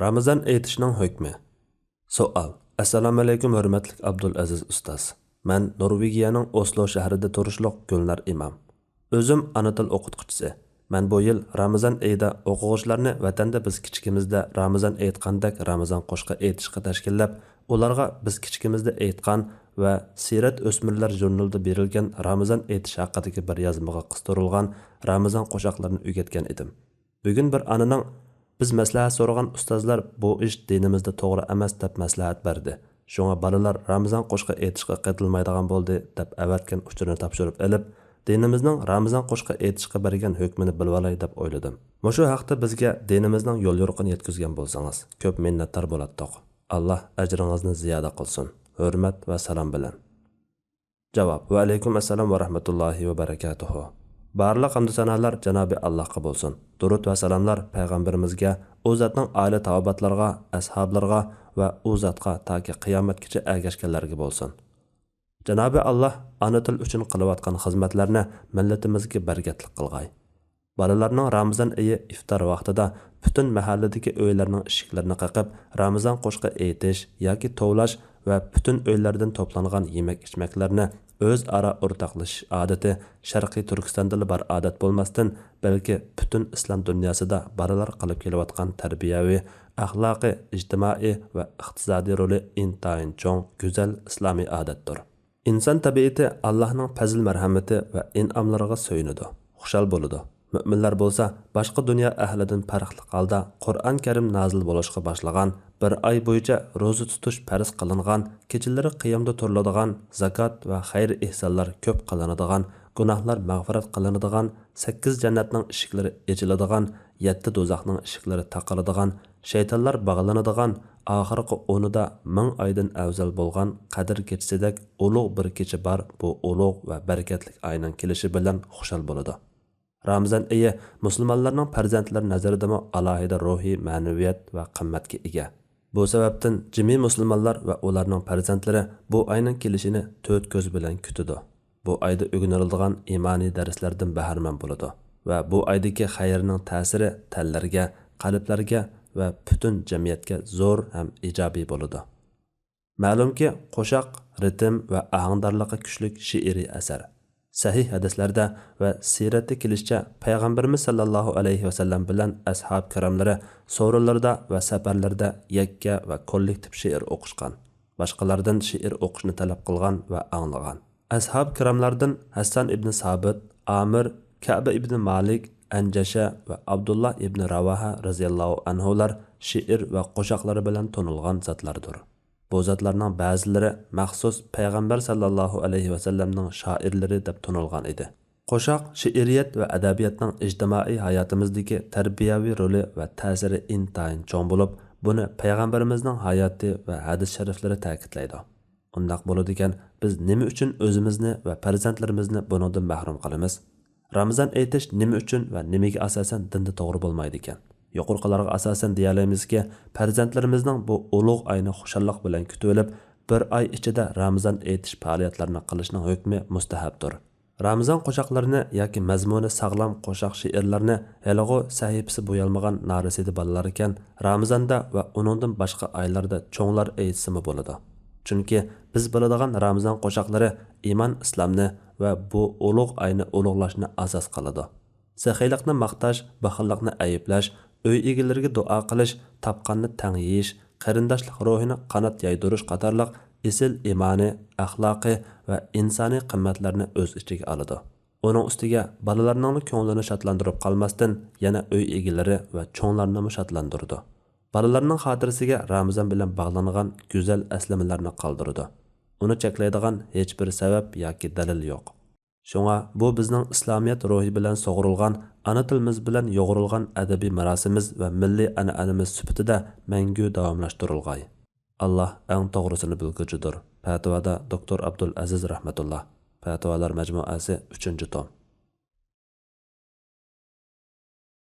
Ramazan aytishning hukmi. Savol. Assalomu alaykum hurmatli Abdul Aziz ustoz. Men Norvegiyaning Oslo shahrida turishliq Gulnar imam. O'zim ana til o'qituvchisi. Men bu yil Ramazan oyida o'quvchilarni vatanda biz kichikimizda Ramazan aytgandek Ramazan qo'shiqi aytishga tashkillab, ularga biz kichikimizda aytgan va Sirat o'smirlar jurnalida berilgan Ramazan aytish haqidagi bir yozmaga qistirilgan Ramazan qo'shiqlarini o'rgatgan edim. Bugun bir ananing biz maslahat so'ragan ustozlar bu ish dinimizda to'g'ri emas deb maslahat berdi. Shunga balalar Ramazan qo'shiqi aytishga qatilmaydigan bo'ldi deb avatgan uchurini topshirib olib, dinimizning Ramazan qo'shiqi aytishga bergan hukmini bilib olay deb o'yladim. Mushu haqda bizga dinimizning yo'l yo'riqini yetkazgan bo'lsangiz, ko'p minnatdor bo'lardik. Alloh ajringizni ziyoda qilsin. Hurmat va salom bilan. Javob: Va alaykum assalom va rahmatullohi va barakatuh. Barliq hamd sanolar Janobi Allohga bo'lsin. Durud va salomlar payg'ambarimizga, u zotning oila tavobatlarga, ashablarga va u zotga toki qiyomatgacha ergashganlarga bo'lsin. Janobi Alloh ona til uchun qilayotgan xizmatlarni millatimizga barkatli qilg'ay. Balalarning Ramazon oyi iftor vaqtida butun mahalladagi uylarning eshiklarini qaqib, Ramazon qo'shiqi aytish yoki tovlash va butun uylardan to'plangan yemak-ichmaklarni o'zaro o'rtoqlashish odati Sharqiy Turkistonda bor odat bo'lmasdan, balki butun islom dunyosida balalar qilib kelayotgan tarbiyaviy, axloqiy, ijtimoiy va iqtisodiy roli intayin cho'ng, go'zal islomiy odatdir. Inson tabiati Allohning fazl marhamati va in'omlariga so'yinadi, xushal bo'ladi. Müminler bo'lsa, boshqa dunyo ahlidan farqli holda Qur'on Karim nozil bo'lishga boshlagan, bir oy bo'yicha ro'za tutish farz qilingan, kechalari qiyomda turiladigan, zakot va xayr ihsonlar ko'p qilinadigan, gunohlar mag'firat qilinadigan, 8 jannatning eshiklari ochiladigan, 7 do'zaxning eshiklari taqiladigan, shaytonlar bog'lanadigan, oxirgi 10da 1000 oydan afzal bo'lgan qadr kechisidek ulug' bir kecha bor. Bu ulug' va barakatli oyning kelishi bilan xushal bo'ladi. Ramazan oyi musulmonlarning farzandlari nazaridami alohida ruhiy, ma'naviyat va qimmatga ega. Bu sababdan jami musulmonlar va ularning farzandlari bu oyning kelishini 4 ko'z bilan kutadi. Bu oyda o'rganiladigan iymoniy darslardan bahramand bo'ladi va bu oydagi xayrning ta'siri tanlarga, qalblarga va butun jamiyatga zo'r ham ijobiy bo'ladi. Ma'lumki, qo'shiq, ritm va ahangdorligi kuchli she'riy asar. Sahih hadislarda va siratda kelishicha payg'ambarimiz sallallohu alayhi va sallam bilan ashab kiramlari so'rinlarda va safarlarda yakka va kollektiv she'r o'qishgan. Boshqalardan she'r o'qishni talab qilgan va anglagan. Ashab kiramlardan Hassan ibn Sabit, Amir, Ka'ba ibn Malik, Anjasha va Abdullah ibn Ravaha radhiyallohu anhular she'r va qo'shiqlari bilan tonilgan zotlardir. Bu zotlarning ba'zilari maxsus payg'ambar sallallohu alayhi va sallamning shoirlari deb tonilgan edi. Qo'shiq, she'riyat va adabiyotning ijtimoiy hayotimizdagi tarbiyaviy roli va ta'siri intayin cho'ng bo'lib, buni payg'ambarimizning hayoti va hadis shariflari ta'kidlaydi. Undaq bo'ladi ekan, biz nima uchun o'zimizni va farzandlarimizni bundan mahrum qilamiz? Ramazon aytish nima uchun va nimaga asosan dinda to'g'ri bo'lmaydi ekan? Yuqorqilarga asosan deyalamizki, farzandlarimizning bu ulug' oyni xushallik bilan kutib olib, bir oy ichida Ramazon aytish faoliyatlarini qilishning hukmi mustahabdir. Ramazon qo'shiqlarini yoki mazmuni sog'lom qo'shiq she'rlarni haligu sahifasi bo'yalmagan narisida bolalar ekan, Ramazonda va uningdan boshqa oylarda cho'nglar aytsimi bo'ladi. Chunki biz biladigan Ramazon qo'shiqlari iymon, islomni va bu ulug' oyni ulug'lashni asos qiladi. Saxiylikni maqtash, baxillikni ayiblash, uy egalariga duo qilish, topqanni tang yeyish, qarindoshlik ruhini qanot yaydirish qatorliq esil imoni, axloqi va insoniy qimmatlarni o'z ichiga oladi. Uning ustiga bolalarning ko'nglini shodlantirib qolmasdan, yana uy egalari va cho'nglarni shodlantirdi. Bolalarning xotirasiga Ramazon bilan bog'langan go'zal aslamalarni qoldirdi. Uni cheklaydigan hech bir sabab yoki dalil yo'q. Shunga bu bizning islomiyat ruhi bilan sug'urilgan, ana tilimiz bilan yo'g'rilgan adabiy marosimiz va milliy an'anamiz sifatida mangu davomlashtirilg'ay. Alloh eng to'g'risini bilguchidir. Fatvoda Dr. Abdul Aziz rahmatulloh. Fatvolar majmuasi 3-tom.